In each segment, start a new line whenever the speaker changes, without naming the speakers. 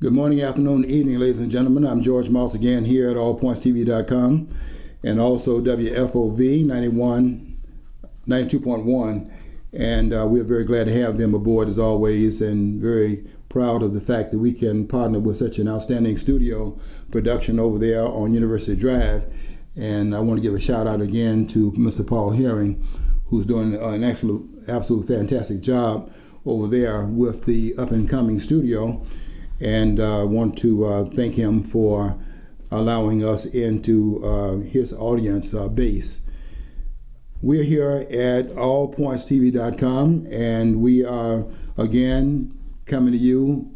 Good morning, afternoon, evening, ladies and gentlemen. I'm George Moss again here at allpointstv.com and also WFOV 92.1. And we're very glad to have them aboard as always, and very proud of the fact that we can partner with such an outstanding studio production over there on University Drive. And I want to give a shout out again to Mr. Paul Herring, who's doing an absolute fantastic job over there with the up-and-coming studio. And I want to thank him for allowing us into his audience base. We're here at allpointstv.com, and we are again coming to you.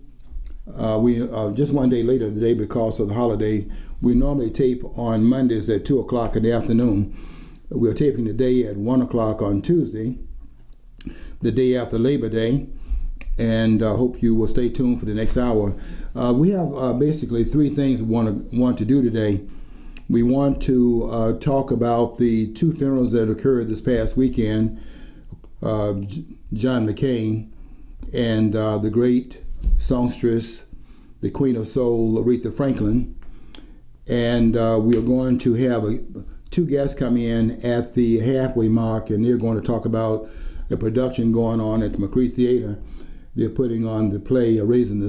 We just one day later today because of the holiday. We normally tape on Mondays at 2 o'clock in the afternoon. We're taping today at 1 o'clock on Tuesday, the day after Labor Day. And I hope you will stay tuned for the next hour. We have basically three things we want to do today. We want to talk about the two funerals that occurred this past weekend, John McCain and the great songstress, the Queen of Soul, Aretha Franklin. And we are going to have two guests come in at the halfway mark, and they're going to talk about a production going on at the McCree Theatre. They're putting on the play Raisin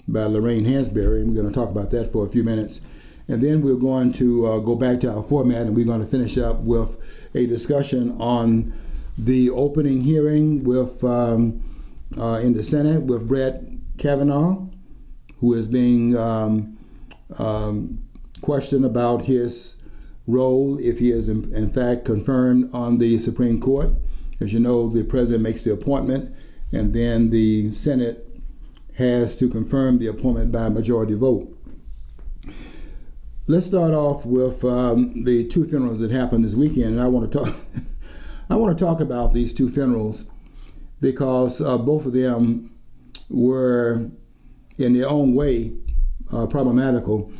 by Lorraine Hansberry, and we're going to talk about that for a few minutes. And then we're going to go back to our format, and we're going to finish up with a discussion on the opening hearing with in the Senate with Brett Kavanaugh, who is being questioned about his role if he is in fact confirmed on the Supreme Court. As you know, the president makes the appointment, and then the Senate has to confirm the appointment by majority vote. Let's start off with the two funerals that happened this weekend, and I want to talk about these two funerals because both of them were, in their own way, problematical.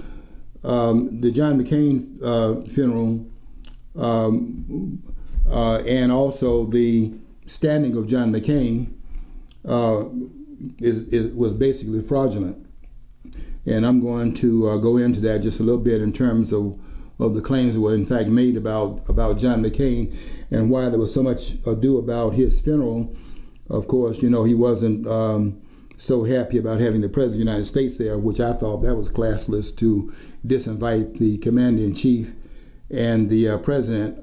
The John McCain funeral and also the standing of John McCain was basically fraudulent, and I'm going to go into that just a little bit in terms of the claims that were in fact made about John McCain and why there was so much ado about his funeral. Of course, you know, he wasn't so happy about having the President of the United States there, which I thought that was classless to disinvite the Commander-in-Chief and the President,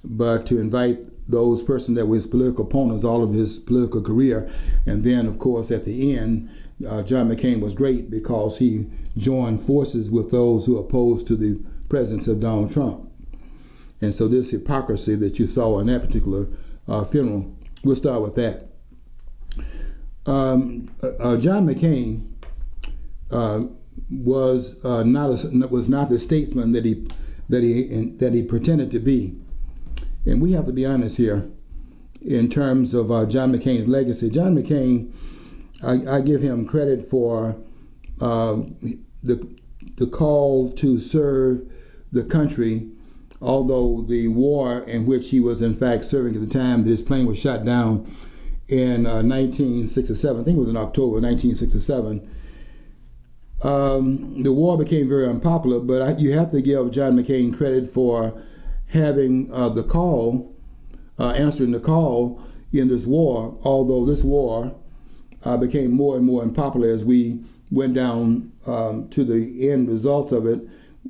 but to invite those persons that were his political opponents all of his political career. And then, of course, at the end, John McCain was great because he joined forces with those who opposed to the presidency of Donald Trump. And so this hypocrisy that you saw in that particular funeral, we'll start with that. John McCain was not the statesman that he pretended to be. And we have to be honest here in terms of John McCain's legacy. John McCain, I give him credit for the call to serve the country, although the war in which he was in fact serving at the time that his plane was shot down in 1967, I think it was in October 1967, the war became very unpopular, but you have to give John McCain credit for having the call, answering the call in this war, although this war became more and more unpopular as we went down to the end results of it,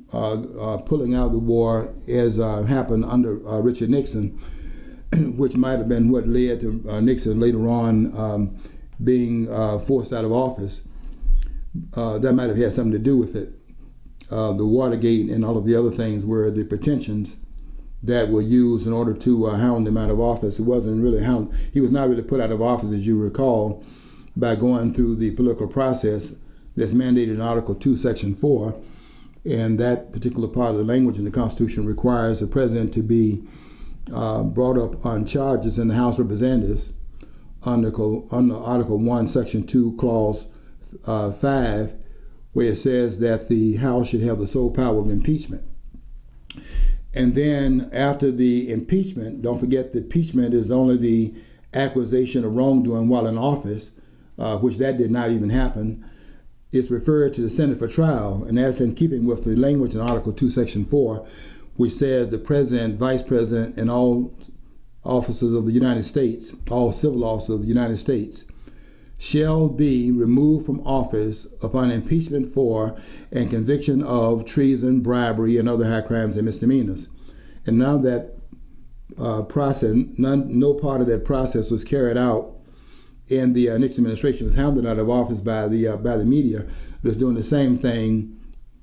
pulling out the war as happened under Richard Nixon, which might have been what led to Nixon later on being forced out of office. That might have had something to do with it. The Watergate and all of the other things were the pretensions that were used in order to hound him out of office. It wasn't really he was not really put out of office, as you recall, by going through the political process that's mandated in Article 2, Section 4. And that particular part of the language in the Constitution requires the president to be brought up on charges in the House of Representatives under Article 1, Section 2, Clause 5, where it says that the House should have the sole power of impeachment. And then after the impeachment, don't forget the impeachment is only the accusation of wrongdoing while in office, which that did not even happen. it's referred to the Senate for trial, and that's in keeping with the language in Article 2, Section 4, which says the President, Vice President, and all officers of the United States, all civil officers of the United States, shall be removed from office upon impeachment for and conviction of treason, bribery, and other high crimes and misdemeanors. And now that process, no part of that process was carried out in the Nixon administration. Was hounded out of office by the media. That's doing the same thing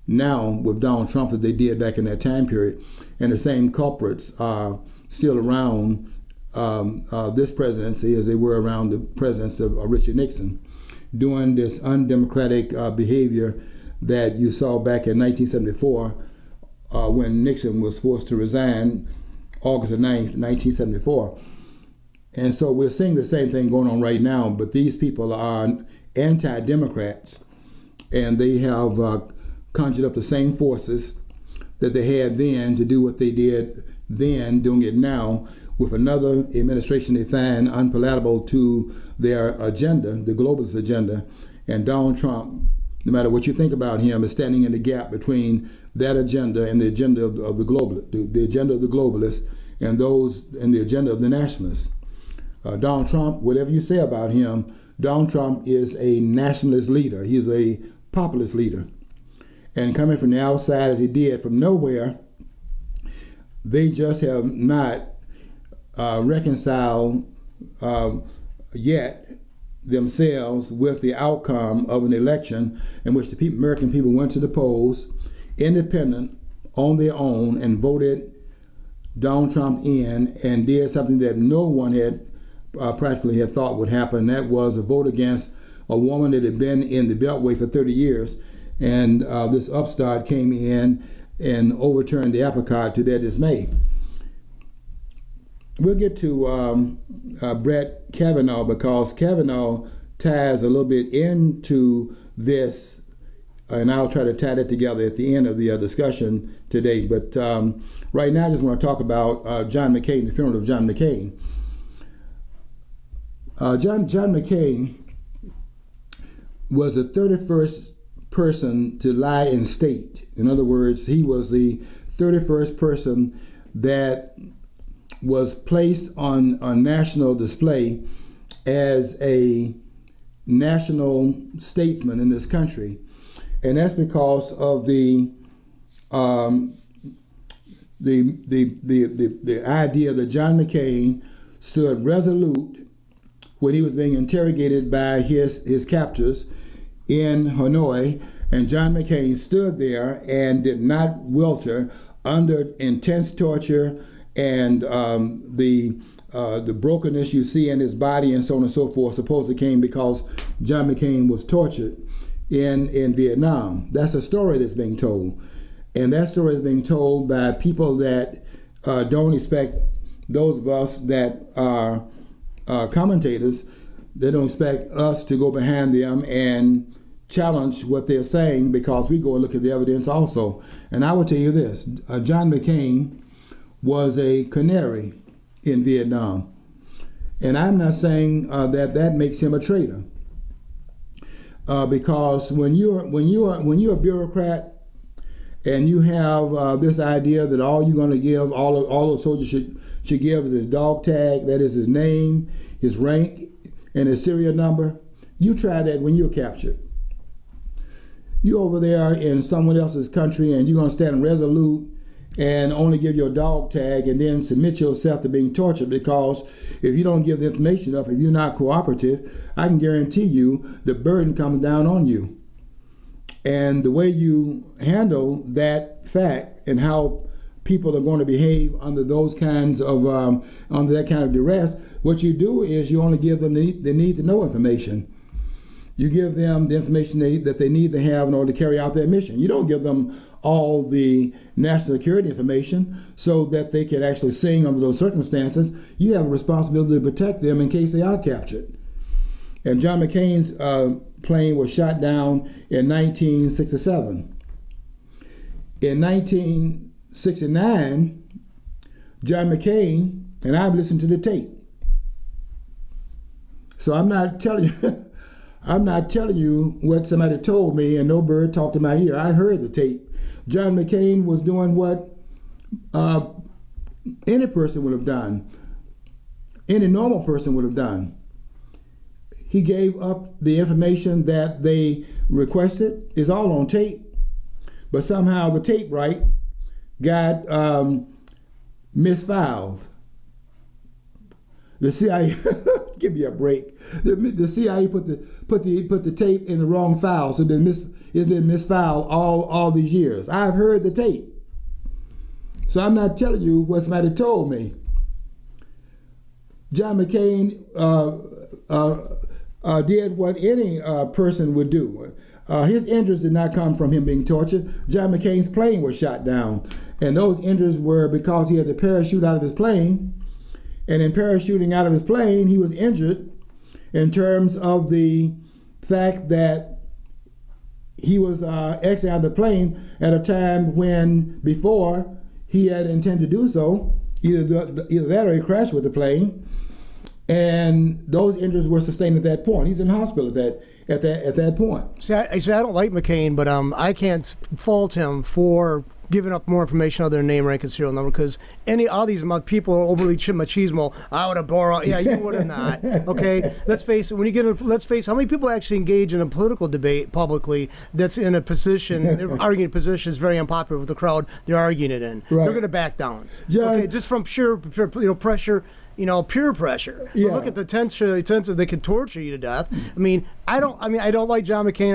now with Donald Trump that they did back in that time period, and the same culprits are still around this presidency as they were around the presidency of Richard Nixon, doing this undemocratic behavior that you saw back in 1974 when Nixon was forced to resign August 9th, 1974. And so we're seeing the same thing going on right now, but these people are anti-democrats, and they have conjured up the same forces that they had then to do what they did then, doing it now with another administration they find unpalatable to their agenda, the globalist agenda. And Donald Trump, no matter what you think about him, is standing in the gap between that agenda and the agenda of the globalists, the agenda of the globalists, and those and the agenda of the nationalists. Donald Trump, whatever you say about him, Donald Trump is a nationalist leader. He's a populist leader. And coming from the outside as he did from nowhere, they just have not reconciled yet themselves with the outcome of an election in which the American people went to the polls, independent, on their own, and voted Donald Trump in, and did something that no one had practically had thought would happen. That was a vote against a woman that had been in the Beltway for 30 years. And this upstart came in and overturned the apple cart to their dismay. We'll get to Brett Kavanaugh, because Kavanaugh ties a little bit into this, and I'll try to tie that together at the end of the discussion today. But right now I just want to talk about John McCain, the funeral of John McCain. John McCain was the 31st person to lie in state. In other words, he was the 31st person that was placed on national display as a national statesman in this country. And that's because of the idea that John McCain stood resolute when he was being interrogated by his captors in Hanoi, and John McCain stood there and did not welter under intense torture and the brokenness you see in his body and so on and so forth. Supposedly came because John McCain was tortured in Vietnam. That's a story that's being told, and that story is being told by people that don't expect those of us that are commentators. They don't expect us to go behind them and challenge what they're saying, because we go and look at the evidence also. And I will tell you this, John McCain was a canary in Vietnam. And I'm not saying that makes him a traitor. Because when you're a bureaucrat and you have this idea that all you're going to give, all a soldier should give is his dog tag, that is his name, his rank, and his serial number, you try that when you're captured. You over there in someone else's country and you're going to stand resolute and only give your dog tag and then submit yourself to being tortured, because if you don't give the information up, if you're not cooperative, I can guarantee you the burden comes down on you. And the way you handle that fact and how people are going to behave under those kinds of under that kind of duress, what you do is you only give them the need to know information. You give them the information that they need to have in order to carry out their mission. You don't give them all the national security information so that they can actually sing under those circumstances. You have a responsibility to protect them in case they are captured. And John McCain's plane was shot down in 1967. In 1969, John McCain, and I've listened to the tape, so I'm not telling you I'm not telling you what somebody told me and no bird talked in my ear. I heard the tape. John McCain was doing what any person would have done, any normal person would have done. He gave up the information that they requested. It's all on tape. But somehow the tape right got misfiled. The CIA, give me a break. The CIA put the tape in the wrong file, so it's been misfiled all these years. I've heard the tape, so I'm not telling you what somebody told me. John McCain did what any person would do. His injuries did not come from him being tortured. John McCain's plane was shot down, and those injuries were because he had to parachute out of his plane. And in parachuting out of his plane, he was injured in terms of the fact that he was exiting out of the plane at a time when before he had intended to do so. Either that or he crashed with the plane. And those injuries were sustained at that point. He's in hospital at that point.
See, I don't like McCain, but I can't fault him for giving up more information other than name, rank, and serial number, because all these people are overly machismo. I would have borrowed. Yeah, you would have not. Okay, let's face it. Let's face how many people actually engage in a political debate publicly that's in a position, they're arguing a position is very unpopular with the crowd they're arguing it in. Right. They're going to back down. John, okay, just from pure pressure. Peer pressure. Yeah. But look at the tension. They can torture you to death. I don't like John McCain.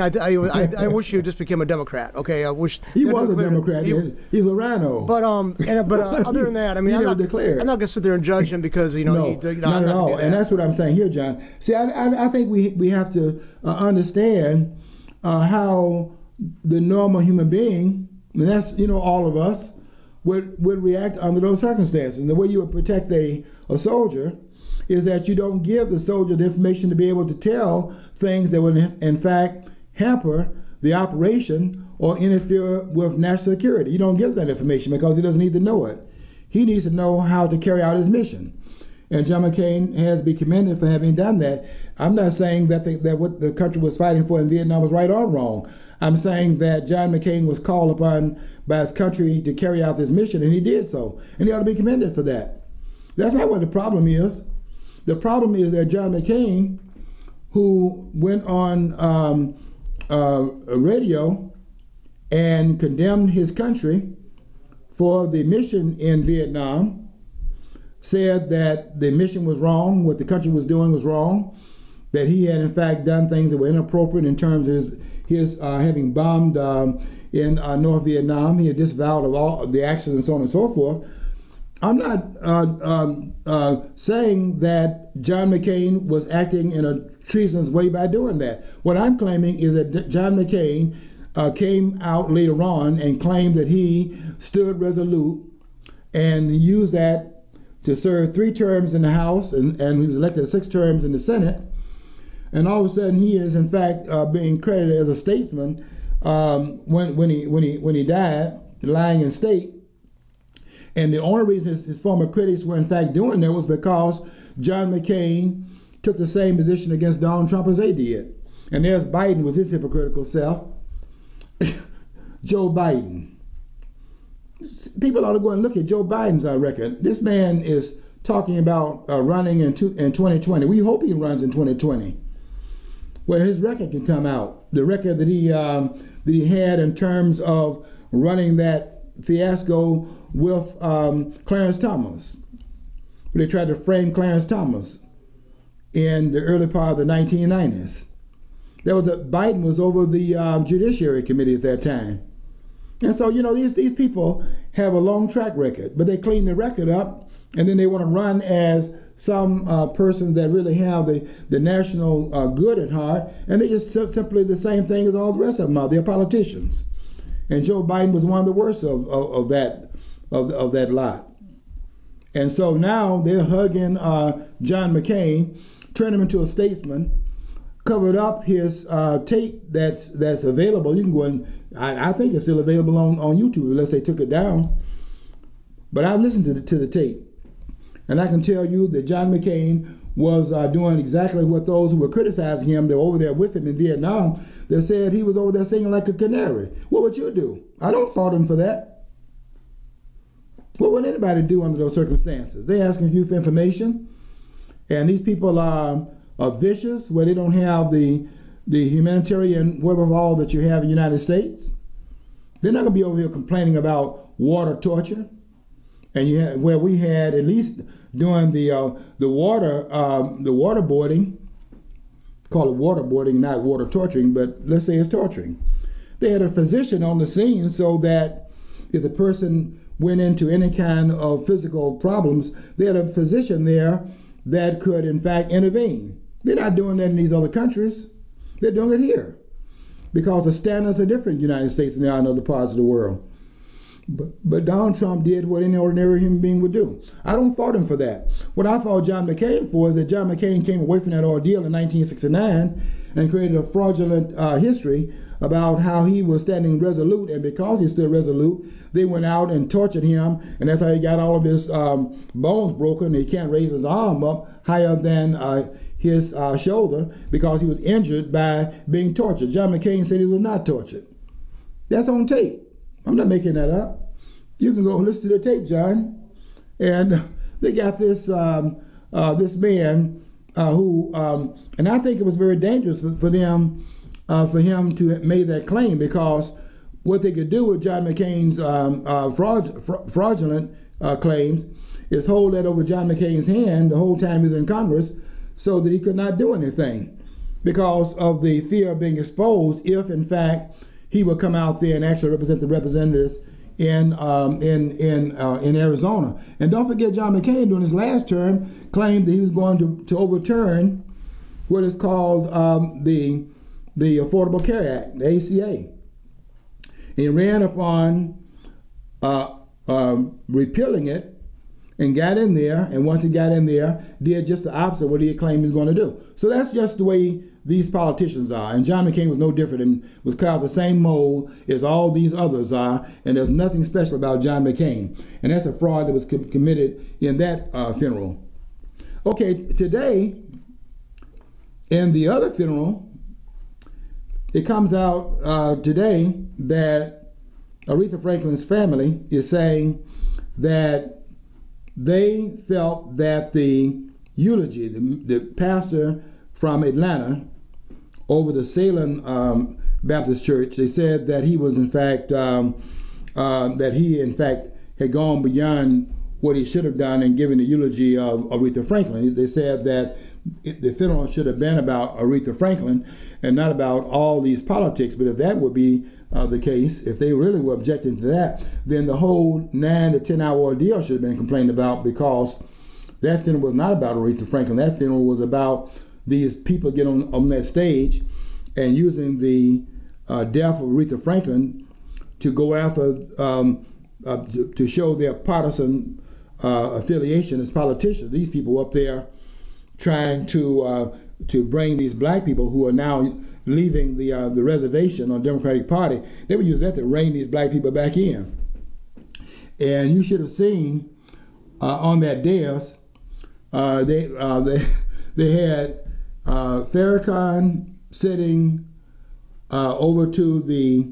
I wish he would just become a Democrat. Okay, I wish
he was a Democrat. He's a rhino.
But other than that, I'm not going to sit there and judge him because
not at all. And that's what I'm saying here, John. See, I think we have to understand how the normal human being, and that's all of us, would react under those circumstances. And the way you would protect a soldier is that you don't give the soldier the information to be able to tell things that would in fact hamper the operation or interfere with national security. You don't give that information because he doesn't need to know it. He needs to know how to carry out his mission. And John McCain has to be commended for having done that. I'm not saying that what the country was fighting for in Vietnam was right or wrong. I'm saying that John McCain was called upon by his country to carry out this mission, and he did so. And he ought to be commended for that. That's not what the problem is. The problem is that John McCain, who went on radio and condemned his country for the mission in Vietnam, said that the mission was wrong, what the country was doing was wrong, that he had in fact done things that were inappropriate in terms of his having bombed in North Vietnam. He had disavowed of all of the actions and so on and so forth. I'm not saying that John McCain was acting in a treasonous way by doing that. What I'm claiming is that John McCain came out later on and claimed that he stood resolute and used that to serve 3 terms in the House, and he was elected 6 terms in the Senate. And all of a sudden, he is in fact being credited as a statesman when he died, lying in state. And the only reason his former critics were in fact doing that was because John McCain took the same position against Donald Trump as they did. And there's Biden with his hypocritical self. Joe Biden. People ought to go and look at Joe Biden's record. This man is talking about running in 2020. We hope he runs in 2020. Well, his record can come out. The record that he had in terms of running that fiasco with Clarence Thomas. They tried to frame Clarence Thomas in the early part of the 1990s. Biden was over the Judiciary Committee at that time. And so, these people have a long track record, but they clean the record up, and then they want to run as some persons that really have the national good at heart, and they just simply the same thing as all the rest of them are. They're politicians. And Joe Biden was one of the worst of that lot. And so now they're hugging John McCain, turning him into a statesman, covered up his tape that's available. You can go and I think it's still available on YouTube unless they took it down. But I've listened to the tape, and I can tell you that John McCain was doing exactly what those who were criticizing him, they were over there with him in Vietnam, they said he was over there singing like a canary. What would you do? I don't fault him for that. What would anybody do under those circumstances? They're asking you for information, and these people are vicious, where they don't have the humanitarian wherewithal that you have in the United States. They're not going to be over here complaining about water torture, and where we had, at least during the waterboarding, call it waterboarding, not water torturing, but let's say it's torturing. They had a physician on the scene so that if the person went into any kind of physical problems, they had a physician there that could, in fact, intervene. They're not doing that in these other countries. They're doing it here because the standards are different in the United States than they are in other parts of the world. But Donald Trump did what any ordinary human being would do. I don't fault him for that. What I fault John McCain for is that John McCain came away from that ordeal in 1969 and created a fraudulent history about how he was standing resolute, and because he stood resolute, they went out and tortured him, and that's how he got all of his bones broken. He can't raise his arm up higher than his shoulder because he was injured by being tortured. John McCain said he was not tortured. That's on tape. I'm not making that up. You can go listen to the tape, John. And they got this this man who, and I think it was very dangerous for them, for him to have made that claim, because what they could do with John McCain's fraudulent claims is hold that over John McCain's hand the whole time he was in Congress, so that he could not do anything because of the fear of being exposed if, in fact, he would come out there and actually represent the representatives in Arizona. And don't forget, John McCain, during his last term, claimed that he was going to overturn what is called the Affordable Care Act, the ACA. He ran upon repealing it and got in there, and once he got in there, did just the opposite of what he had claimed he was going to do. So that's just the way these politicians are. And John McCain was no different and was cut out the same mold as all these others are, and there's nothing special about John McCain. And that's a fraud that was committed in that funeral. Okay, today, in the other funeral, it comes out today that Aretha Franklin's family is saying that they felt that the eulogy, the pastor from Atlanta over the Salem Baptist Church, they said that he was in fact, had gone beyond what he should have done in giving the eulogy of Aretha Franklin. They said that the funeral should have been about Aretha Franklin and not about all these politics. But if that would be the case, if they really were objecting to that, then the whole 9 to 10 hour ordeal should have been complained about, because that funeral was not about Aretha Franklin. That funeral was about these people getting on that stage and using the death of Aretha Franklin to go after, to show their partisan affiliation as politicians. These people up there trying to bring these black people who are now leaving the reservation on the Democratic Party, they would use that to rein these black people back in. And you should have seen on that dais, they had Farrakhan sitting over to the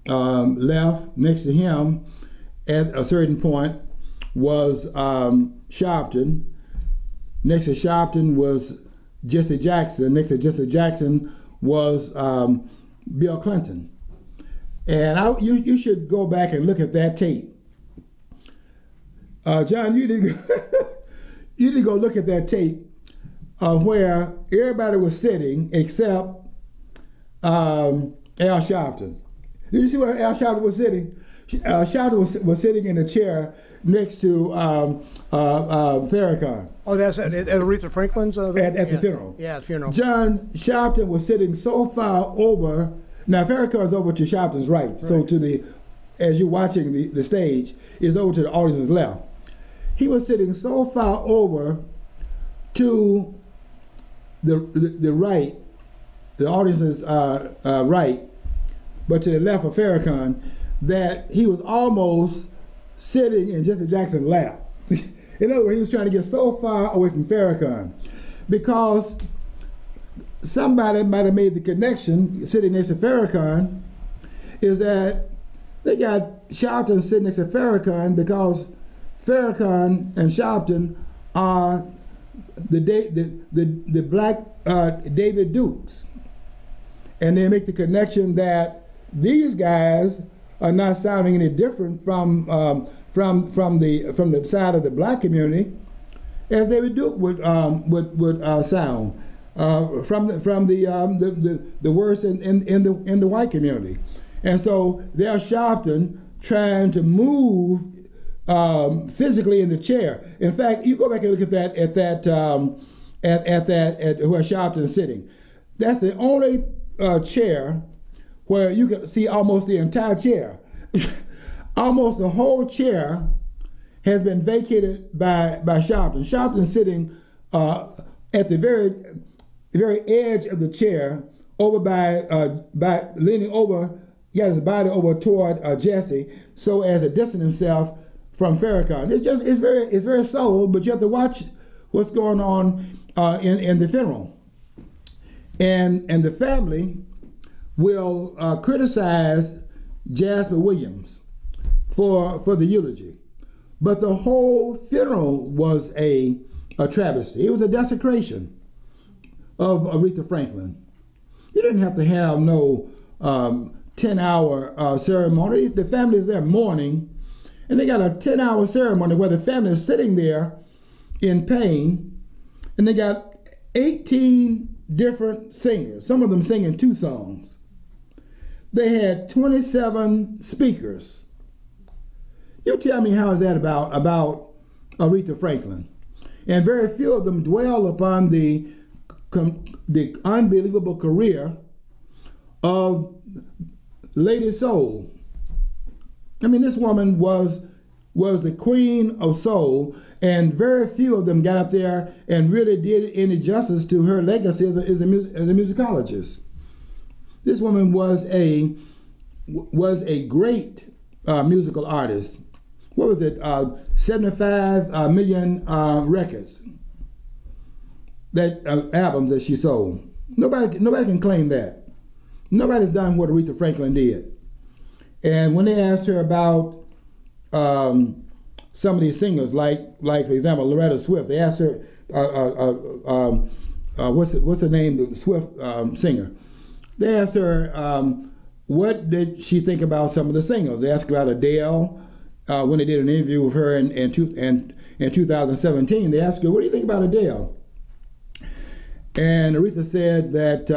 left. Next to him at a certain point was Sharpton. Next to Sharpton was Jesse Jackson. Next to Jesse Jackson was Bill Clinton. And you should go back and look at that tape. John, you need to go look at that tape where everybody was sitting except Al Sharpton. Did you see where Al Sharpton was sitting? Sharpton was sitting in a chair next to Farrakhan.
Oh, that's at Aretha Franklin's?
At the funeral.
Yeah, at the funeral.
John Sharpton was sitting so far over. Now, Farrakhan's over to Sharpton's right. So as you're watching the stage, is over to the audience's left. He was sitting so far over to the right, the audience's right, but to the left of Farrakhan, that he was almost sitting in Jesse Jackson's lap. In other words, he was trying to get so far away from Farrakhan. because somebody might have made the connection sitting next to Farrakhan, is that they got Sharpton sitting next to Farrakhan because Farrakhan and Sharpton are the black David Dukes. And they make the connection that these guys are not sounding any different from the side of the black community as David Duke would sound from the worst in the white community. And so they're Sharpton trying to move physically in the chair. In fact, you go back and look at where Sharpton's sitting. That's the only chair where you can see almost the entire chair. Almost the whole chair has been vacated by Sharpton. Sharpton's sitting at the very edge of the chair, over by leaning over. He got his body over toward Jesse, so as to distance himself from Farrakhan. It's very subtle, but you have to watch what's going on in the funeral. And the family will criticize Jasper Williams for the eulogy. But the whole funeral was a travesty. It was a desecration of Aretha Franklin. You didn't have to have no 10-hour ceremony. The family is there mourning, and they got a 10-hour ceremony where the family is sitting there in pain, and they got 18 different singers, some of them singing 2 songs. They had 27 speakers. You tell me, how is that about Aretha Franklin? And very few of them dwell upon the unbelievable career of Lady Soul. I mean, this woman was the queen of soul, and very few of them got up there and really did any justice to her legacy as a musicologist. This woman was a great musical artist. What was it? 75 million records, albums that she sold. Nobody can claim that. Nobody's done what Aretha Franklin did. And when they asked her about some of these singers, like for example, Loretta Swift, they asked her, what's the name of the Swift singer? They asked her, what did she think about some of the singers? They asked about Adele. When they did an interview with her in 2017, they asked her, what do you think about Adele? And Aretha said that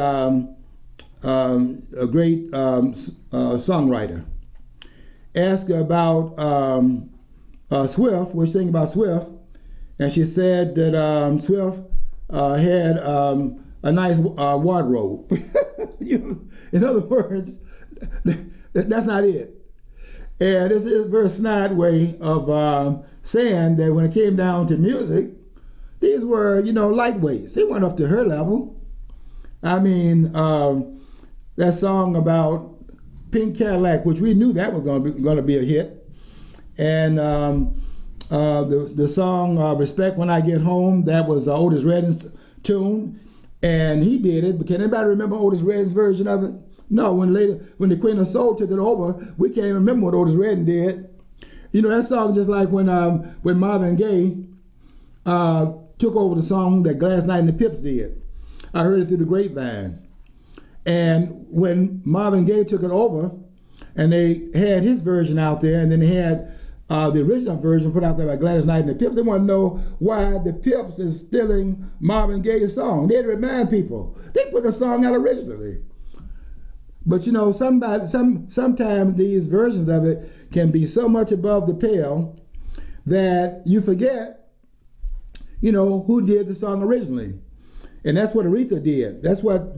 a great songwriter. Asked her about Swift, what you think about Swift, and she said that Swift had a nice wardrobe. In other words, that's not it. And this is a very snide way of saying that when it came down to music, these were, lightweights. They weren't up to her level. I mean, that song about Pink Cadillac, which we knew that was going to be a hit, and the song Respect When I Get Home, that was Otis Redding's tune, and he did it. But can anybody remember Otis Redding's version of it? No, when the Queen of Soul took it over, we can't remember what Otis Redding did. That song just like when Marvin Gaye took over the song that Gladys Knight and the Pips did. I heard it through the grapevine. And when Marvin Gaye took it over, and they had his version out there, and then they had the original version put out there by Gladys Knight and the Pips, they want to know why the Pips is stealing Marvin Gaye's song. They had to remind people. They put the song out originally. But sometimes these versions of it can be so much above the pale that you forget, who did the song originally. And that's what Aretha did. That's what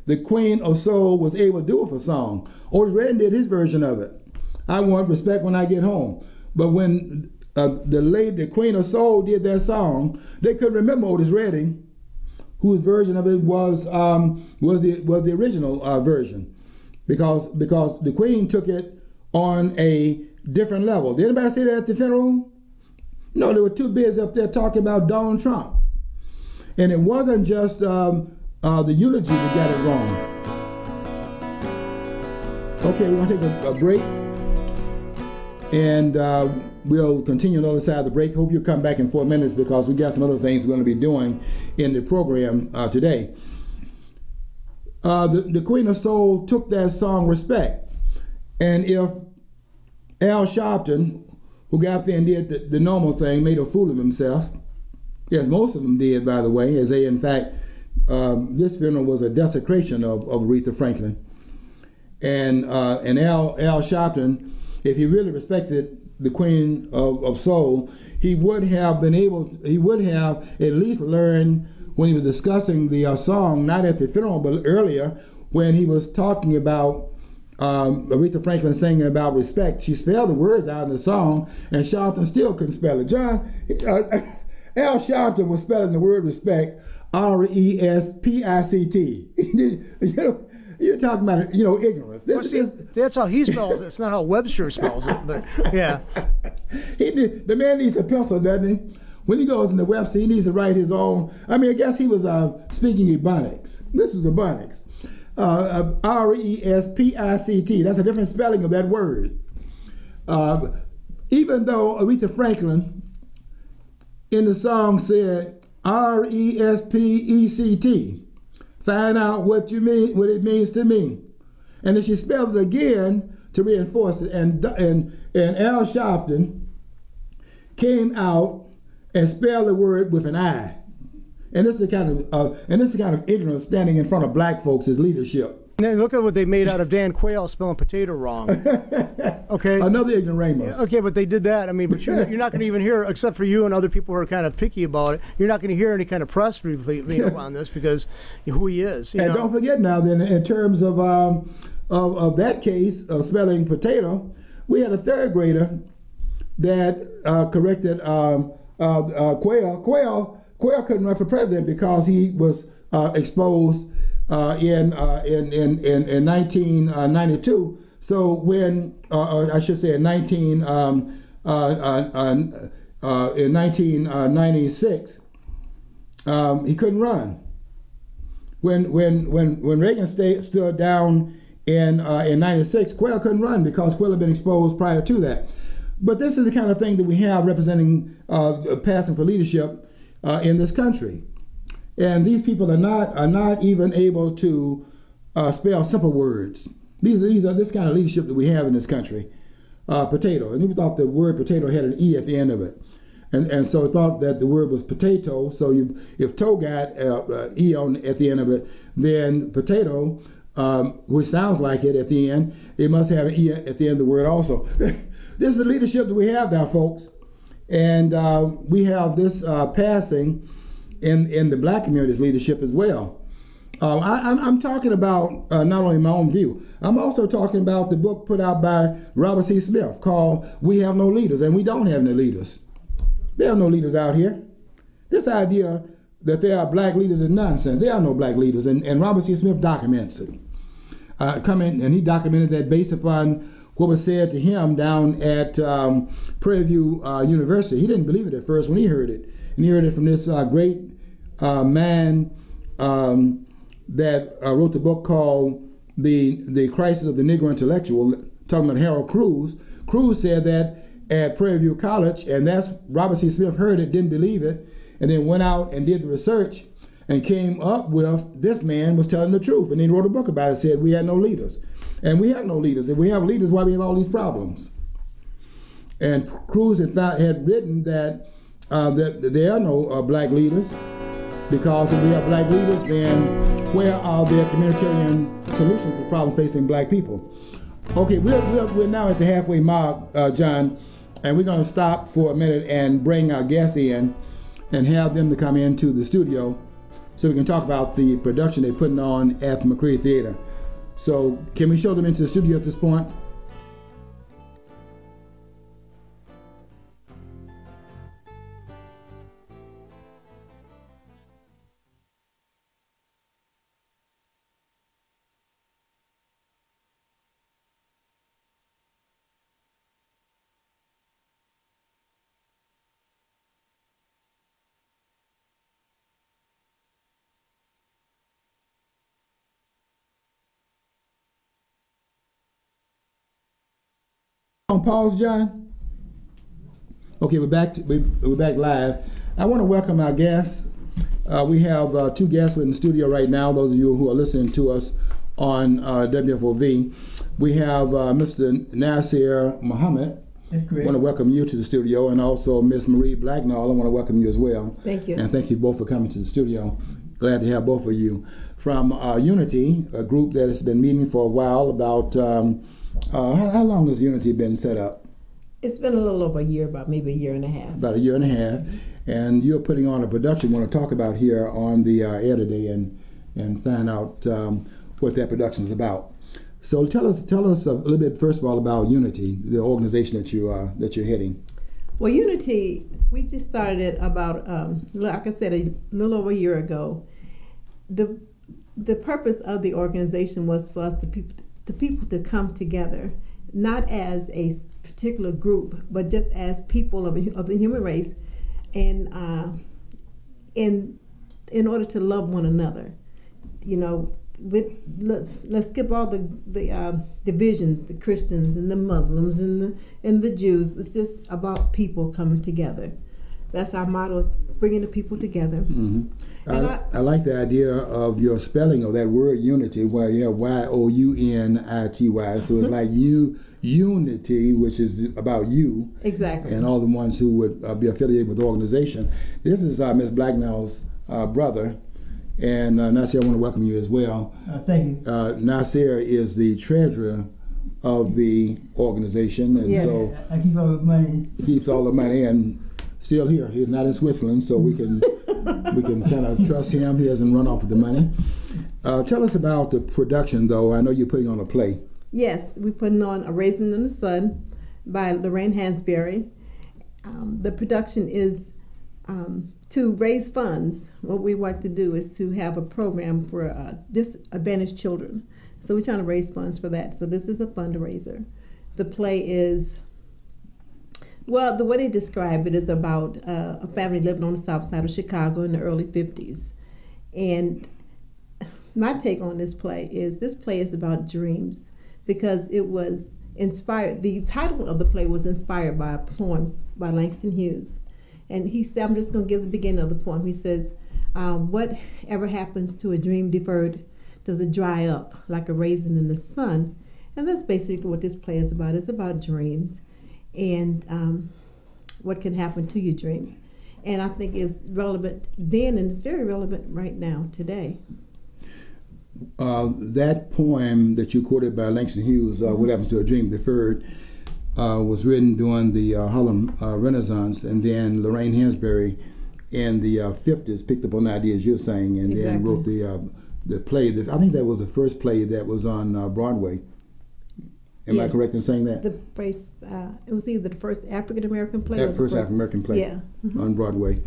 the Queen of Soul was able to do with a song. Otis Redding did his version of it. I want Respect When I Get Home. But when the Queen of Soul did their song, they couldn't remember Otis Redding, whose version of it was the original version, because the Queen took it on a different level. Did anybody see that at the funeral? No, they were too busy up there talking about Donald Trump. And it wasn't just the eulogy that got it wrong. Okay, we're going to take a break. And we'll continue on the other side of the break. Hope you'll come back in 4 minutes because we got some other things we're going to be doing in the program today. The Queen of Soul took that song Respect. And if Al Sharpton, who got up there and did the normal thing, made a fool of himself, yes, most of them did, by the way, as they, in fact, this funeral was a desecration of Aretha Franklin. And Al Sharpton, if he really respected the Queen of Soul, he would have at least learned when he was discussing the song, not at the funeral, but earlier, when he was talking about Aretha Franklin singing about respect. She spelled the words out in the song, and Sharpton still couldn't spell it. John, Al Sharpton was spelling the word respect, R-E-S-P-I-C-T. You're talking about, ignorance.
That's how he spells it. It's not how Webster spells it, but yeah.
The man needs a pencil, doesn't he? When he goes into Webster, he needs to write his own. I guess he was speaking Ebonics. This is Ebonics. R-E-S-P-I-C-T. That's a different spelling of that word. Even though Aretha Franklin in the song said R-E-S-P-E-C-T. Find out what it means to me. And then she spelled it again to reinforce it. And Al Sharpton came out and spelled the word with an I. And this is the kind of ignorance standing in front of black folks as leadership.
Now look at what they made out of Dan Quayle spelling potato wrong. Okay.
Another ignoramus.
Okay, but they did that. But you're not going to even hear, except for you and other people who are kind of picky about it, you're not going to hear any kind of press release on this because who he is.
And don't forget now, then, in terms of that case of spelling potato, we had a third grader that corrected Quayle. Quayle couldn't run for president because he was exposed in 1992. So when, I should say, in 1996, he couldn't run. When Reagan stood down in 96, Quayle couldn't run because Quayle had been exposed prior to that. But this is the kind of thing that we have representing passing for leadership in this country. And these people are not even able to spell simple words. These are this kind of leadership that we have in this country. Potato, and people thought the word potato had an E at the end of it, and so thought that the word was potato. So if toe got E at the end of it, then potato, which sounds like it at the end, it must have an E at the end of the word also. This is the leadership that we have now, folks, and we have this passing in the black community's leadership as well. I'm talking about not only my own view, I'm also talking about the book put out by Robert C. Smith called We Have No Leaders, and we don't have any leaders. There are no leaders out here. This idea that there are black leaders is nonsense. There are no black leaders, and Robert C. Smith documents it. And he documented that based upon what was said to him down at Prairie View University. He didn't believe it at first when he heard it, and he heard it from this great man that wrote the book called The Crisis of the Negro Intellectual, talking about Harold Cruz. Cruz said that at Prairie View College, and that's Robert C. Smith heard it, didn't believe it, and then went out and did the research and came up with this man was telling the truth. And then he wrote a book about it, said we had no leaders. And we have no leaders. If we have leaders, why we have all these problems? And Cruz had written that there are no black leaders, because if we have black leaders, then where are their communitarian solutions to problems facing black people? Okay, we're now at the halfway mark, John, and we're going to stop for a minute and bring our guests in and have them to come into the studio so we can talk about the production they're putting on at the McCree Theatre. So can we show them into the studio at this point? On pause, John. Okay, we're back. We're back live. I want to welcome our guests. We have two guests in the studio right now. Those of you who are listening to us on WFOV, we have Mr. Nasir Muhammad.
That's great.
I want to welcome you to the studio, and also Miss Marie Blacknall. I want to welcome you as well.
Thank you.
And thank you both for coming to the studio. Glad to have both of you. From Unity, a group that has been meeting for a while. About how long has Unity been set up?
It's been a little over a year, about maybe a year and a half.
About a year and a half. And you're putting on a production we want to talk about here on the air today and find out what that production is about. So tell us a little bit, first of all, about Unity, the organization that you're heading.
Well, Unity, we just started it about, like I said, a little over a year ago. The purpose of the organization was for us, the people to come together, not as a particular group, but just as people of the human race, and in order to love one another. You know, let's skip all the divisions, the Christians and the Muslims and the Jews. It's just about people coming together. That's our motto, bringing the people together.
Mm-hmm. I like the idea of your spelling of that word unity, where you have Y-O-U-N-I-T-Y. So it's like unity, which is about you.
Exactly.
And all the ones who would be affiliated with the organization. This is Miss Blacknall's brother. And Nasir, I want to welcome you as well.
Thank you.
Nasir is the treasurer of the organization, and
yes.
so
I keep all the money.
He keeps all the money, and still here. He's not in Switzerland, so we can kind of trust him. He hasn't run off with the money. Tell us about the production, though. I know you're putting on a play.
Yes, we're putting on A Raisin in the Sun by Lorraine Hansberry. The production is to raise funds. What we like to do is to have a program for disadvantaged children. So we're trying to raise funds for that. So this is a fundraiser. The play is, well, the way they describe it is about a family living on the south side of Chicago in the early 50s. And my take on this play is about dreams, because it was inspired, the title of the play was inspired by a poem by Langston Hughes. And he said, I'm just going to give the beginning of the poem. He says, whatever happens to a dream deferred, does it dry up like a raisin in the sun? And that's basically what this play is about. It's about dreams and what can happen to your dreams. And I think it's relevant then, and it's very relevant right now, today.
That poem that you quoted by Langston Hughes, What Happens to a Dream Deferred, was written during the Harlem Renaissance, and then Lorraine Hansberry in the 50s picked up on the ideas you're saying, and
exactly.
then wrote the play. I think that was the first play that was on Broadway. Am
yes.
I correct in saying that?
The first, it was either the first African-American play or the
first African-American play
yeah. Mm-hmm.
on Broadway.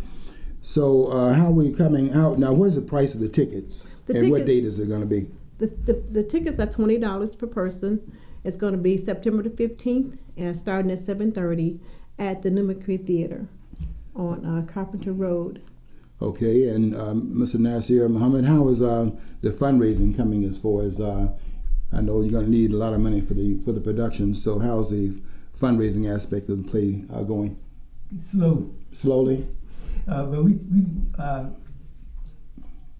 So how are we coming out? Now, what's the price of the tickets? What date is it going to be?
The tickets are $20 per person. It's going to be September the 15th, and starting at 7:30 at the new McCree Theatre on Carpenter Road.
Okay, and Mr. Nasir Muhammad, how is the fundraising coming as far as, I know you're going to need a lot of money for the production, so how's the fundraising aspect of the play going? Slowly?
But we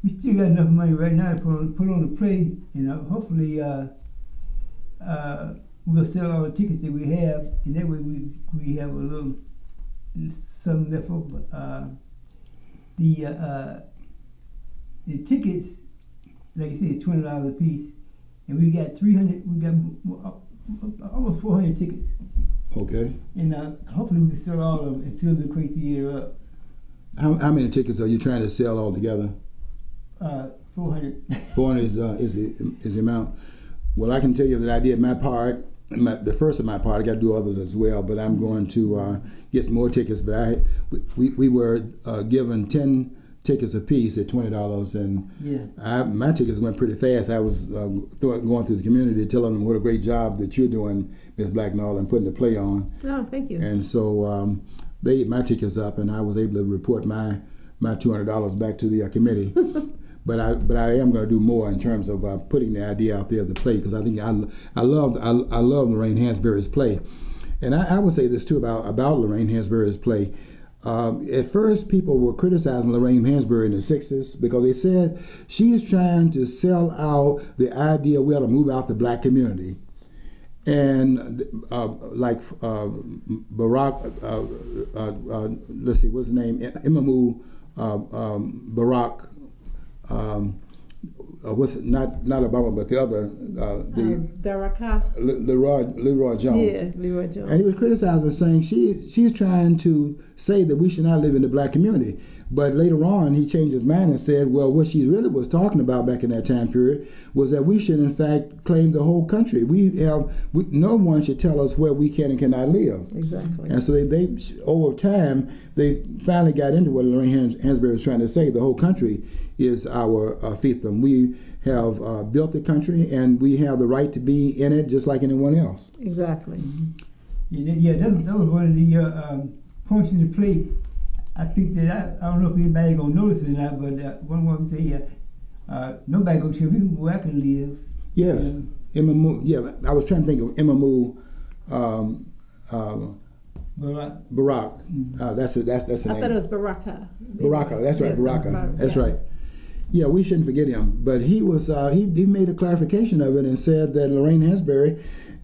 still got enough money right now to put on the play. You know, hopefully we'll sell all the tickets that we have, and that way we have a little something left over. The tickets, like I said, is $20 a piece, and we got almost 400 tickets.
Okay.
And hopefully we can sell all of them and fill the McCree Theatre up.
How many tickets are you trying to sell altogether?
400.
400 is the amount. Well, I can tell you that I did my part. The first of my part, I got to do others as well. But I'm going to get some more tickets. But we were given 10 tickets a piece at $20, and
yeah.
My tickets went pretty fast. I was going through the community, telling them what a great job that you're doing, Ms. Blacknall, and putting the play on.
Oh, thank you.
And so they ate my tickets up, and I was able to report my $200 back to the committee. But I am going to do more in terms of putting the idea out there of the play, because I think I love Lorraine Hansberry's play, And I would say this too about Lorraine Hansberry's play. At first, people were criticizing Lorraine Hansberry in the 60s because they said she is trying to sell out the idea we ought to move out the black community. And Barack, let's see, what's his name? Imamu Barack. What's it? Not Obama, but the other, Leroy Jones.
Yeah, Leroy Jones.
And he was criticizing, saying she's trying to say that we should not live in the black community. But later on, he changed his mind and said, well, what she really was talking about back in that time period was that we should, in fact, claim the whole country. No one should tell us where we can and cannot live.
Exactly.
And so they over time, they finally got into what Lorraine Hansberry was trying to say. The whole country is our fiefdom. We have built the country, and we have the right to be in it just like anyone else.
Exactly.
Mm-hmm. Yeah, that was one of the points in the play. I think that I don't know if anybody gonna notice it or not, but one woman say, nobody gonna tell me where I can live.
Yes, Imamu. Yeah, I was trying to think of Imamu Barack.
Mm-hmm.
That's the name.
I thought it was Baraka.
Baraka. That's right,
Yes,
Baraka. That's
yeah.
right. Yeah, we shouldn't forget him. But he was he made a clarification of it and said that Lorraine Hansberry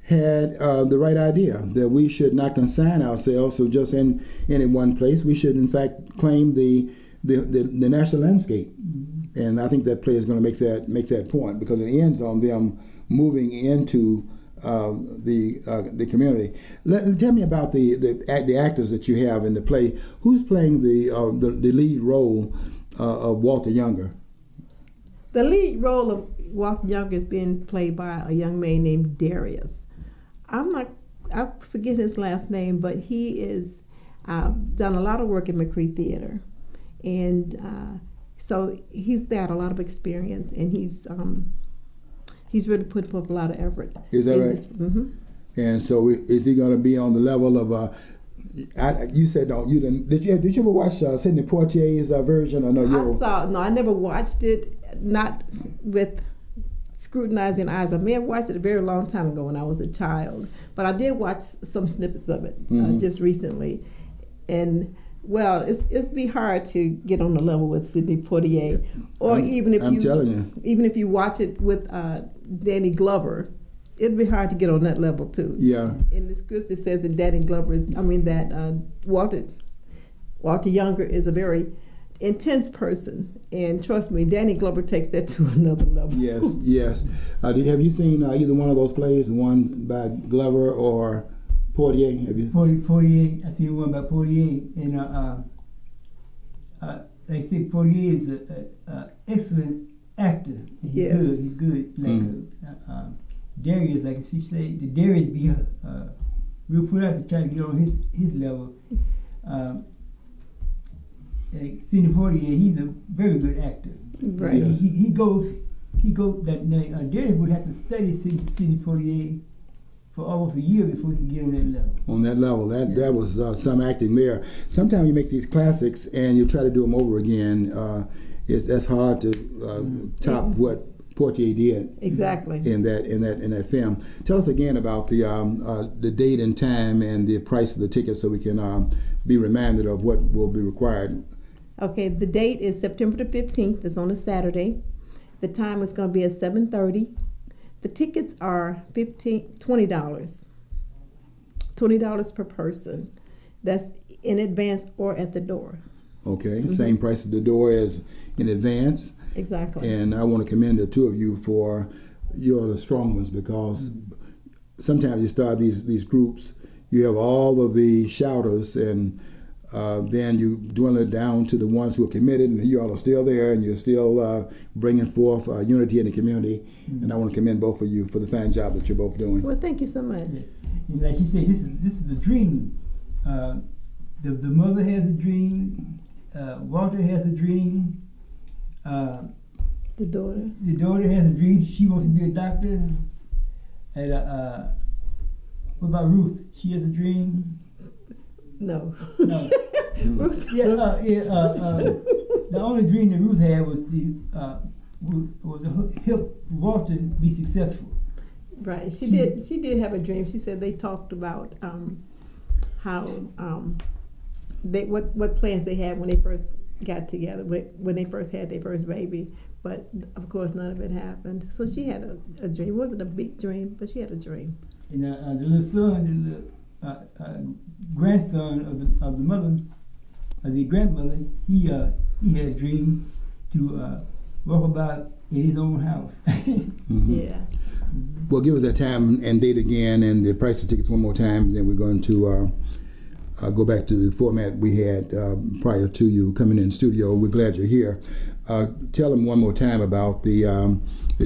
had the right idea, that we should not consign ourselves so just in any one place. We should, in fact, claim the national landscape. Mm-hmm. And I think that play is going to make that point, because it ends on them moving into the community. Tell me about the actors that you have in the play. Who's playing the lead role of Walter Younger?
The lead role of Walter Younger is being played by a young man named Darius. I forget his last name, but he is done a lot of work at McCree Theatre, and so he's got a lot of experience, and he's really put forth a lot of effort.
Is that right?
Mm-hmm.
And so is he going to be on the level of? You said you didn't. Did you ever watch Sidney Poitier's version? Or no,
I never watched it. Not with scrutinizing eyes. I may have watched it a very long time ago when I was a child, but I did watch some snippets of it just recently. And well, it's be hard to get on the level with Sidney Poitier, or even if you watch it with Danny Glover, it'd be hard to get on that level too.
Yeah.
In the scripts, it says that Danny Glover Walter Younger is a very intense person, and trust me, Danny Glover takes that to another level.
Yes. Have you seen either one of those plays, the one by Glover or Poitier? Have you?
Poitier. I seen one by Poitier, and they say Poitier is an excellent actor. He's good. Like Darius, like she said, the Darius be real put out to try to get on his level. Sidney Poitier, he's a very good actor.
Right.
Yes.
He goes. Darius would have to study Sidney Poitier for almost a year before he can get on that level.
On that level, that was some acting there. Sometimes you make these classics and you try to do them over again. That's hard to top what Poitier did.
Exactly.
In that film. Tell us again about the date and time and the price of the tickets, so we can be reminded of what will be required.
Okay, the date is September the 15th. It's on a Saturday. The time is going to be at 7:30. The tickets are $20. $20 per person. That's in advance or at the door.
Okay, same price at the door as in advance.
Exactly.
And I want to commend the two of you for you're the strong ones, because sometimes you start these groups, you have all of the shouters, and then you dwindle it down to the ones who are committed, and you all are still there, and you're still bringing forth unity in the community. And I want to commend both of you for the fine job that you're both doing.
Well, thank you so much.
Yeah. Like you said, this is a dream. The mother has a dream. Walter has a dream.
The
daughter has a dream. She wants to be a doctor. And what about Ruth? She has a dream.
No.
Ruth. The only dream that Ruth had was to help Walter be successful.
Right. She did. She did have a dream. She said they talked about how what plans they had when they first got together, when they first had their first baby. But of course, none of it happened. So she had a dream. It wasn't a big dream, but she had a dream.
And the little son, the little grandson of the mother, the grandmother, he had a dream to walk about in his own house.
Yeah.
Well, give us that time and date again, and the price of tickets one more time. Then we're going to go back to the format we had prior to you coming in studio. We're glad you're here. Tell them one more time about the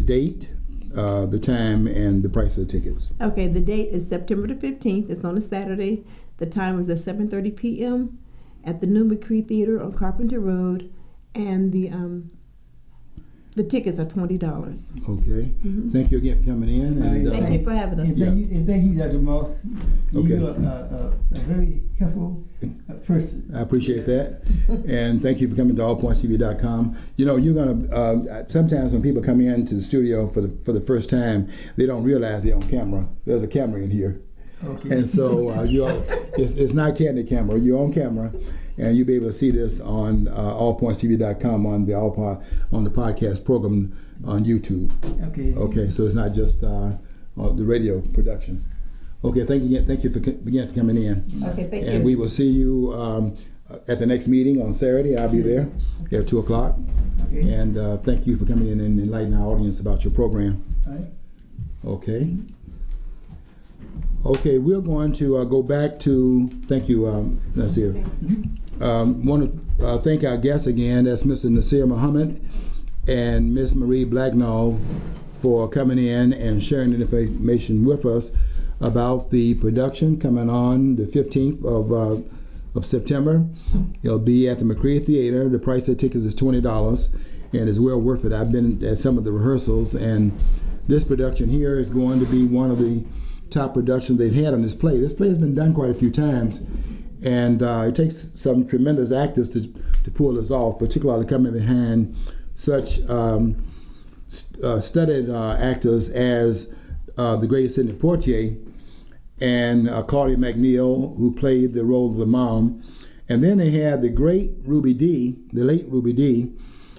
date, the time, and the price of the tickets.
Okay, the date is September the 15th. It's on a Saturday. The time is at 7:30 p.m. at the new McCree Theatre on Carpenter Road, and the tickets are $20.
Okay. Thank you again for coming in. And,
thank you for having us.
And thank you, Dr. Moss.
Okay.
You're a very helpful person.
I appreciate that. And thank you for coming to allpointstv.com. You know, you're going to, sometimes when people come into the studio for the first time, they don't realize they're on camera. There's a camera in here.
Okay.
And so it's not candy camera. You're on camera. And you'll be able to see this on allpointstv.com on the podcast program on YouTube.
Okay.
Okay, so it's not just the radio production. Okay, thank you for coming in.
Okay, thank you.
And we will see you at the next meeting on Saturday. I'll be there at 2 o'clock.
Okay.
And thank you for coming in and enlightening our audience about your program.
All right.
Okay. Okay, we're going to go back to, thank you, Nasir. Want to thank our guests again. That's Mr. Nasir Muhammad and Miss Marie Blacknall for coming in and sharing the information with us about the production coming on the 15th of September. It'll be at the McCree Theatre. The price of tickets is $20, and it's well worth it. I've been at some of the rehearsals, and this production here is going to be one of the top productions they've had on this play. This play has been done quite a few times, and it takes some tremendous actors to pull this off, particularly coming behind such studied actors as the great Sidney Poitier and Claudia McNeil, who played the role of the mom. And then they had the great Ruby Dee, the late Ruby Dee,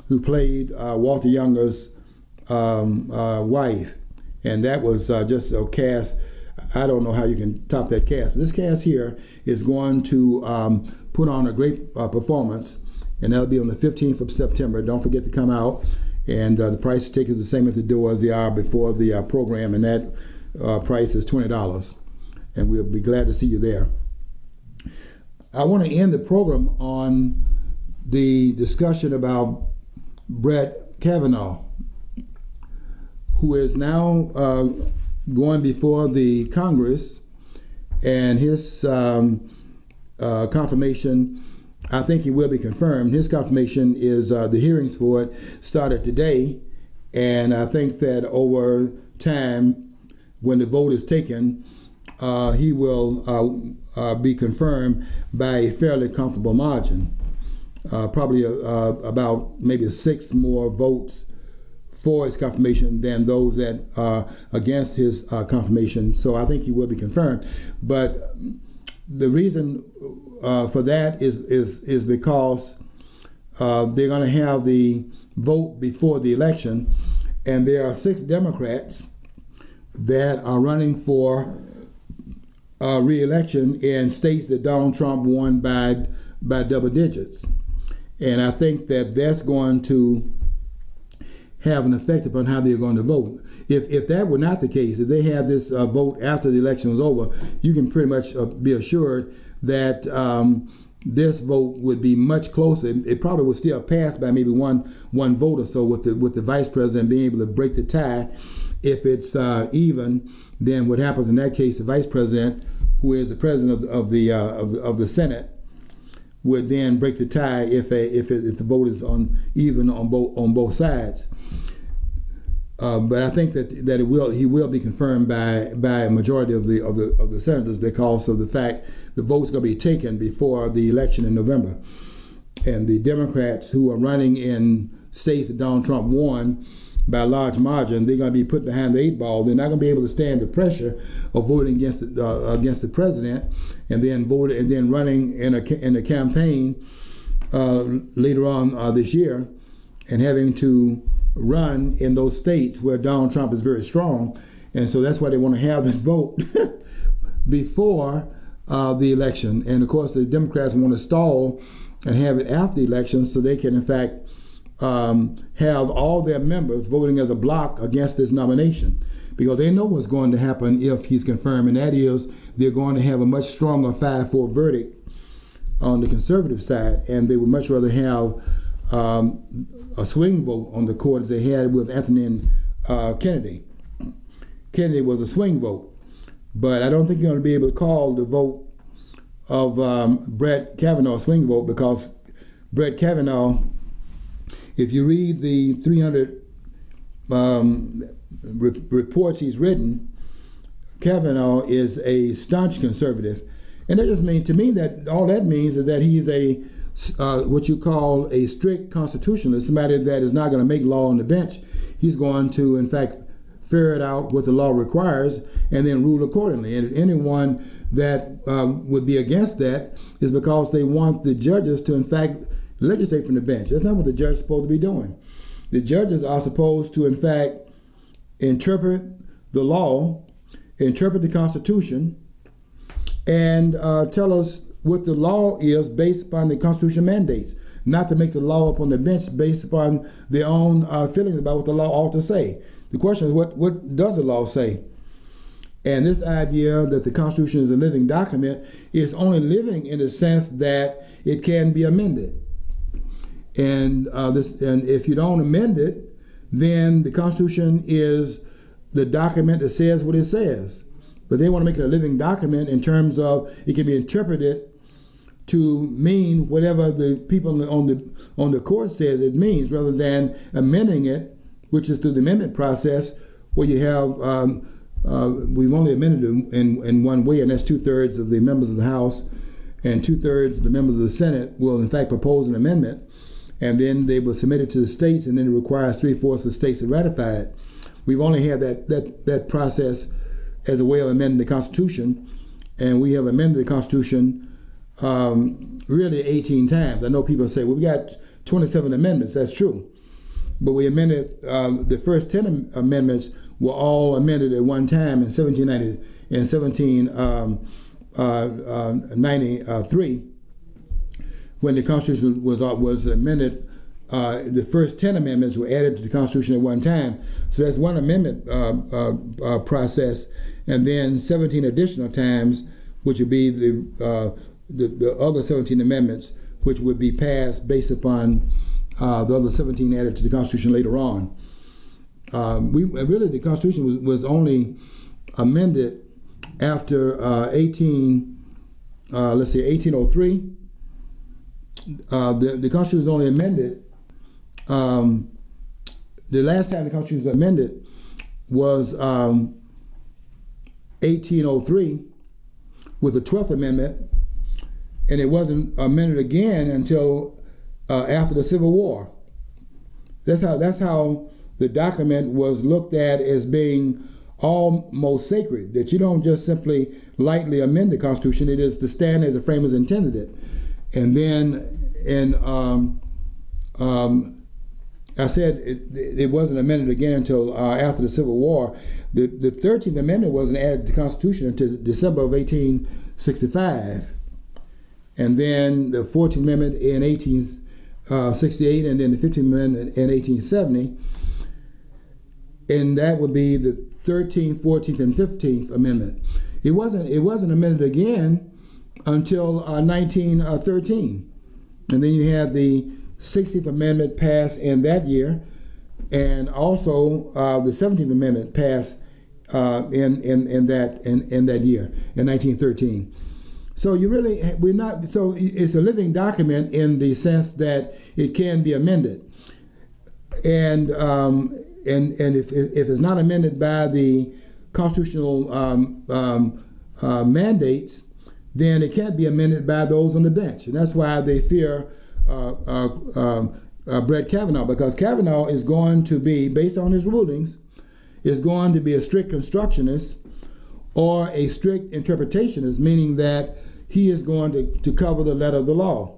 who played Walter Younger's wife. And that was just a cast. I don't know how you can top that cast, but this cast here is going to put on a great performance, and that'll be on the 15th of September. Don't forget to come out, and the price of tickets is the same at the door as they are before the program, and that price is $20, and we'll be glad to see you there. I want to end the program on the discussion about Brett Kavanaugh, who is now going before the Congress, and his confirmation, I think he will be confirmed. His confirmation is the hearings for it started today, and I think that over time, when the vote is taken, he will be confirmed by a fairly comfortable margin, probably about maybe 6 more votes for his confirmation than those that are against his confirmation. So I think he will be confirmed. But the reason for that is because they're going to have the vote before the election, and there are 6 Democrats that are running for re-election in states that Donald Trump won by double digits. And I think that that's going to have an effect upon how they're going to vote. If that were not the case, if they have this vote after the election is over, you can pretty much be assured that this vote would be much closer. It probably would still pass by maybe one vote or so, with the vice president being able to break the tie. If it's even, then what happens in that case, the vice president, who is the president of the Senate, would then break the tie if the vote is even on both sides. But I think that he will be confirmed by a majority of the senators, because of the fact the vote's going to be taken before the election in November. And the Democrats who are running in states that Donald Trump won, by a large margin, they're going to be put behind the 8 ball. They're not going to be able to stand the pressure of voting against the president, and then running in a campaign later on this year, and having to run in those states where Donald Trump is very strong. And so that's why they want to have this vote before the election. And of course, the Democrats want to stall and have it after the election so they can, in fact, have all their members voting as a block against this nomination, because they know what's going to happen if he's confirmed, and that is they're going to have a much stronger 5-4 verdict on the conservative side, and they would much rather have a swing vote on the court as they had with Anthony and Kennedy. Kennedy was a swing vote, but I don't think you're going to be able to call the vote of Brett Kavanaugh a swing vote, because Brett Kavanaugh, if you read the 300 reports he's written, Kavanaugh is a staunch conservative. And that just means, to me, that all that means is that he's a what you call a strict constitutionalist, somebody that is not going to make law on the bench. He's going to, in fact, ferret out what the law requires and then rule accordingly. And anyone that would be against that is because they want the judges to, in fact, legislate from the bench. That's not what the judge is supposed to be doing. The judges are supposed to, in fact, interpret the law, interpret the Constitution, and tell us what the law is based upon the Constitution mandates, not to make the law up on the bench based upon their own feelings about what the law ought to say. The question is, what does the law say? And this idea that the Constitution is a living document is only living in the sense that it can be amended. And if you don't amend it, then the Constitution is the document that says what it says. But they want to make it a living document in terms of it can be interpreted to mean whatever the people on the court says it means, rather than amending it, which is through the amendment process, where you have we've only amended it in one way, and that's 2/3 of the members of the House and 2/3 of the members of the Senate will in fact propose an amendment, and then they will submit it to the states, and then it requires 3/4 of the states to ratify it. We've only had that process as a way of amending the Constitution, and we have amended the Constitution really 18 times. I know people say, well, we got 27 amendments. That's true. But we amended, the first 10 amendments were all amended at one time in 1793, when the Constitution was amended. The first 10 amendments were added to the Constitution at one time. So that's one amendment process, and then 17 additional times, which would be the other 17 amendments, which would be passed based upon the other 17 added to the Constitution later on. The Constitution was only amended after 1803. The Constitution was only amended. The last time the Constitution was amended was 1803 with the 12th Amendment, and it wasn't amended again until after the Civil War. That's how the document was looked at as being almost sacred, that you don't just simply lightly amend the Constitution. It is to stand as the framers intended it. And then I said it wasn't amended again until after the Civil War. The 13th Amendment wasn't added to the Constitution until December of 1865. And then the 14th Amendment in 1868, and then the 15th Amendment in 1870. And that would be the 13th, 14th, and 15th Amendment. It wasn't amended again until 1913. And then you have the 16th Amendment passed in that year, and also the 17th Amendment passed in that year, in 1913. So so it's a living document in the sense that it can be amended, and if it's not amended by the constitutional mandates, then it can't be amended by those on the bench, and that's why they fear Brett Kavanaugh, because Kavanaugh is going to be, based on his rulings, is going to be a strict constructionist or a strict interpretationist, meaning that he is going to cover the letter of the law.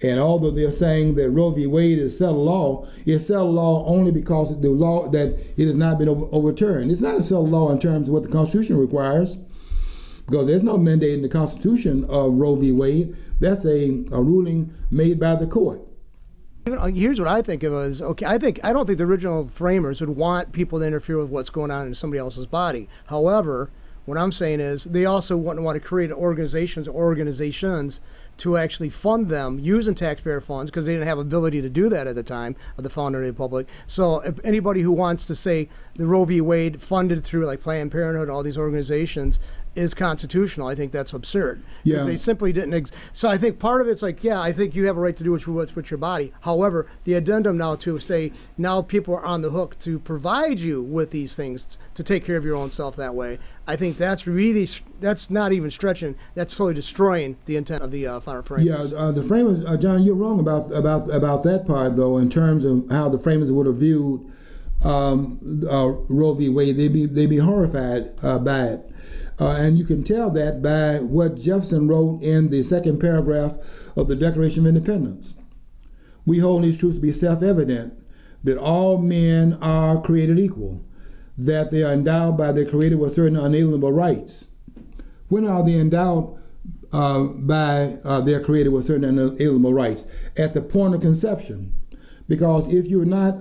And although they're saying that Roe v. Wade is settled law, it's settled law only because the law that it has not been overturned. It's not a settled law in terms of what the Constitution requires, because there's no mandate in the Constitution of Roe v. Wade. That's a ruling made by the court.
Here's what I think of as, okay, I don't think the original framers would want people to interfere with what's going on in somebody else's body. However, what I'm saying is they also wouldn't want to create organizations to actually fund them using taxpayer funds, because they didn't have ability to do that at the time of the founding of the Republic. So if anybody who wants to say the Roe v. Wade funded through like Planned Parenthood, all these organizations, is constitutional, I think that's absurd.
Yeah.
Because they simply didn't. So I think part of it's like, yeah, I think you have a right to do what's with your body. However, the addendum now to say now people are on the hook to provide you with these things to take care of your own self that way. I think that's not even stretching. That's totally destroying the intent of the framers.
Yeah, the framers, John, you're wrong about that part though. In terms of how the framers would have viewed Roe v. Wade, they'd be horrified by it. And you can tell that by what Jefferson wrote in the second paragraph of the Declaration of Independence. We hold these truths to be self-evident, that all men are created equal, that they are endowed by their Creator with certain unalienable rights. When are they endowed by their Creator with certain unalienable rights? At the point of conception. Because if you're not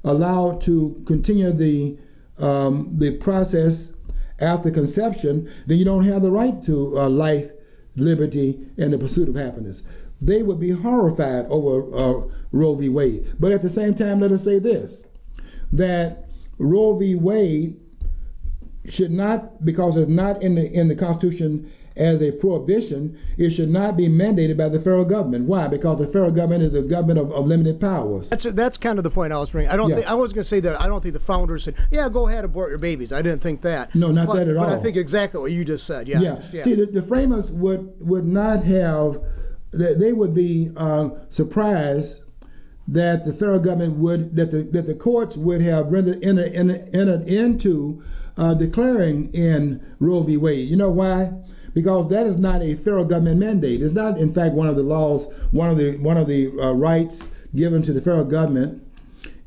allowed to continue the process after conception, then you don't have the right to life, liberty, and the pursuit of happiness. They would be horrified over Roe v. Wade. But at the same time, let us say this, that Roe v. Wade should not, because it's not in the Constitution as a prohibition, it should not be mandated by the federal government. Why? Because the federal government is a government of limited powers.
That's kind of the point I was bringing. I was going to say that I don't think the founders said, yeah, go ahead, abort your babies. I didn't think that.
No, not that at all.
But I think exactly what you just said.
Yeah. See, the framers would not have, they would be surprised that the federal government that the courts would have entered into declaring in Roe v. Wade. You know why? Because that is not a federal government mandate. It's not, in fact, one of the laws, one of the rights given to the federal government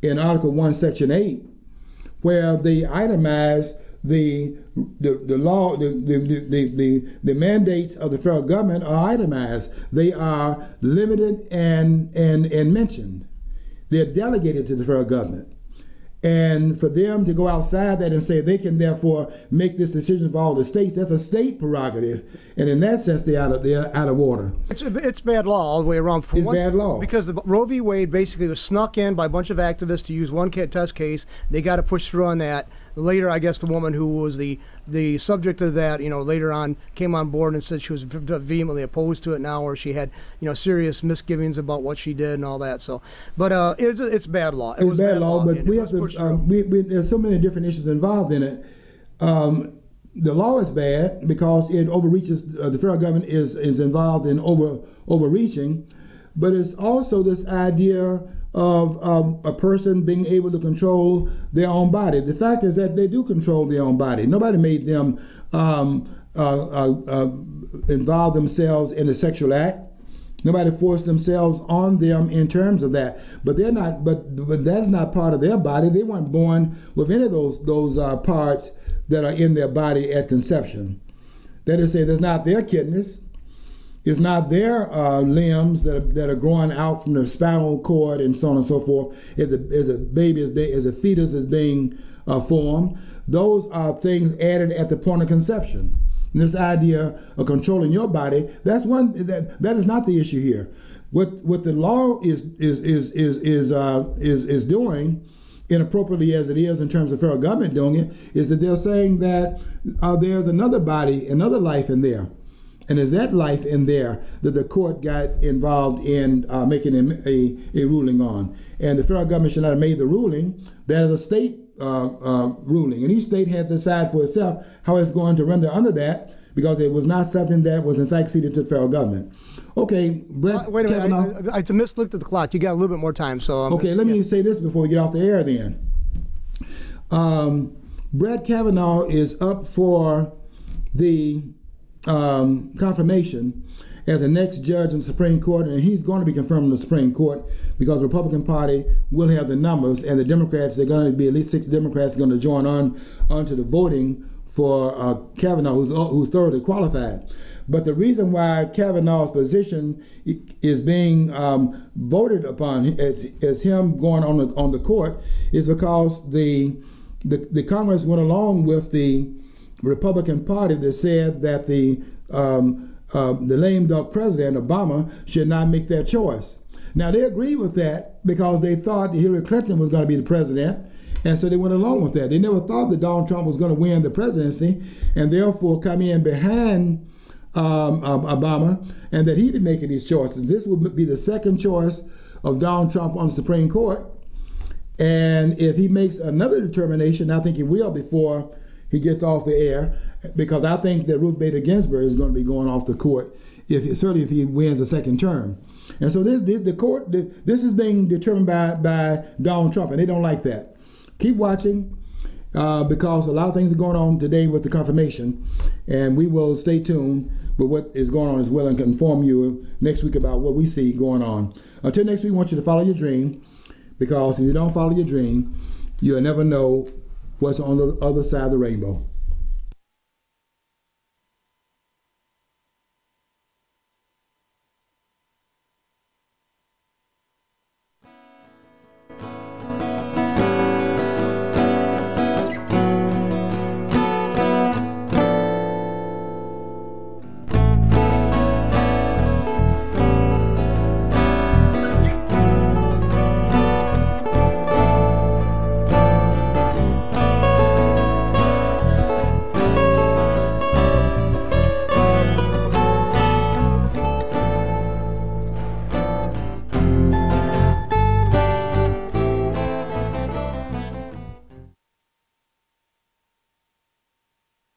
in Article 1, Section 8, where they itemize the law, the mandates of the federal government are itemized. They are limited and mentioned. They're delegated to the federal government. And for them to go outside that and say they can therefore make this decision for all the states, that's a state prerogative. And in that sense, they're out of order.
It's bad law all the way around.
It's bad law.
Because the Roe v. Wade basically was snuck in by a bunch of activists to use one test case. They got to push through on that. Later, I guess the woman who was the subject of that, later on came on board and said she was vehemently opposed to it now, or she had, serious misgivings about what she did and all that. So, but it's bad law.
It's bad law, but we have to. There's so many different issues involved in it. The law is bad because it overreaches. The federal government is involved in overreaching, but it's also this idea of a person being able to control their own body. The fact is that they do control their own body. Nobody made them involve themselves in a sexual act. Nobody forced themselves on them in terms of that. But they're not. But that's not part of their body. They weren't born with any of those parts that are in their body at conception. That is to say, there's not their kidneys. It's not their limbs that are growing out from the spinal cord and so on and so forth. As a baby, as a fetus is being formed, those are things added at the point of conception. And this idea of controlling your body, that is not the issue here. What the law is doing, inappropriately as it is in terms of federal government doing it, is that they're saying that there's another body, another life in there. And is that life in there that the court got involved in making a ruling on? And the federal government should not have made the ruling. That is a state ruling. And each state has to decide for itself how it's going to render under that, because it was not something that was in fact ceded to the federal government. Okay, Brett
wait a
Kavanaugh.
minute. I just looked at the clock. You got a little bit more time. So
okay, let me say this before we get off the air then. Brett Kavanaugh is up for the confirmation as the next judge in the Supreme Court, and he's going to be confirmed in the Supreme Court because the Republican Party will have the numbers, and the Democrats, they're going to be at least 6 Democrats going to join onto the voting for Kavanaugh, who's thoroughly qualified. But the reason why Kavanaugh's position is being voted upon as him going on the court is because the Congress went along with the Republican Party that said that the lame duck president, Obama, should not make that choice. Now, they agreed with that because they thought that Hillary Clinton was going to be the president, and so they went along with that. They never thought that Donald Trump was going to win the presidency and therefore come in behind Obama, and that he didn't make any choices. This would be the second choice of Donald Trump on the Supreme Court, and if he makes another determination, I think he will before he gets off the air, because I think that Ruth Bader Ginsburg is going to be going off the court, certainly if he wins the second term. And so this is being determined by Donald Trump, and they don't like that. Keep watching, because a lot of things are going on today with the confirmation, and we will stay tuned with what is going on as well and inform you next week about what we see going on. Until next week, I want you to follow your dream, because if you don't follow your dream, you'll never know what's on the other side of the rainbow.